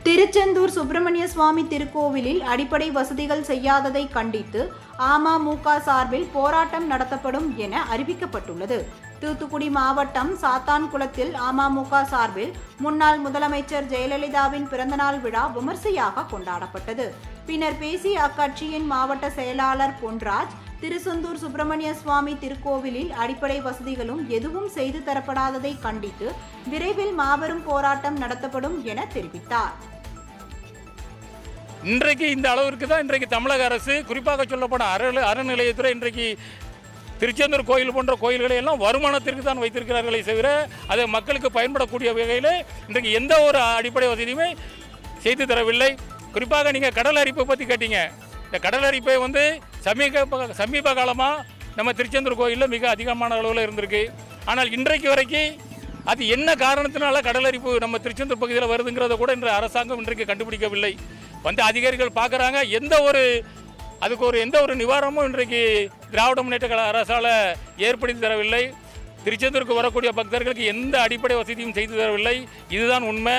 திருச்செந்தூர் சுப்பிரமணிய சுவாமி திருக்கோவிலில் அடிப்படை வசதிகள் செய்யாததை கண்டித்து அமமுக சார்பில் போராட்டம் நடத்தப்படும் என அறிவிக்கப்பட்டுள்ளது. தூத்துக்குடி மாவட்டம் சாத்தான்குளத்தில் அமமுக சார்பில் முன்னாள் முதலமைச்சர் ஜெயலலிதாவின் பிறந்தநாள் விழா விமர்சையாக கொண்டாடப்பட்டது. பின்னர் பேசிய அக்கட்சியின் மாவட்ட செயலாளர் பொன்ராஜ், திருச்செந்தூர் சுப்பிரமணிய சுவாமி திருக்கோவிலில் அடிப்படை வசதிகளும் எதுவும் செய்து தரப்படாததை கண்டித்து விரைவில் மாபெரும் போராட்டம் நடத்தப்படும் என தெரிவித்தார். இன்றைக்கு இந்த அளவிற்கு தான் இன்றைக்கு தமிழக அரசு, குறிப்பாக சொல்லப்போன அறநிலையத்துறை இன்றைக்கு திருச்செந்தூர் கோயில் போன்ற கோயில்களை எல்லாம் வருமானத்திற்கு தான் வைத்திருக்கிறார்களே தவிர அதை மக்களுக்கு பயன்படக்கூடிய வகையில் இன்றைக்கு எந்த ஒரு அடிப்படை வசதியுமே செய்து தரவில்லை. குறிப்பாக நீங்கள் கடல் அரிப்பை பற்றி கேட்டீங்க. இந்த கடல் அரிப்பை சமீப காலமாக நம்ம திருச்செந்தூர் கோயிலில் மிக அதிகமான அளவில் இருந்திருக்கு. ஆனால் இன்றைக்கு வரைக்கும் அது என்ன காரணத்தினால கடல் அரிப்பு நம்ம திருச்செந்தூர் பகுதியில் வருதுங்கிறத கூட இன்று அரசாங்கம் இன்றைக்கு கண்டுபிடிக்கவில்லை. அதிகாரிகள் பார்க்குறாங்க, எந்த ஒரு நிவாரணமும் இன்றைக்கு திராவிட முன்னேற்ற கழக அரசால் ஏற்படுத்தி தரவில்லை. திருச்செந்தூருக்கு வரக்கூடிய பக்தர்களுக்கு எந்த அடிப்படை வசதியும் செய்து தரவில்லை. இதுதான் உண்மை.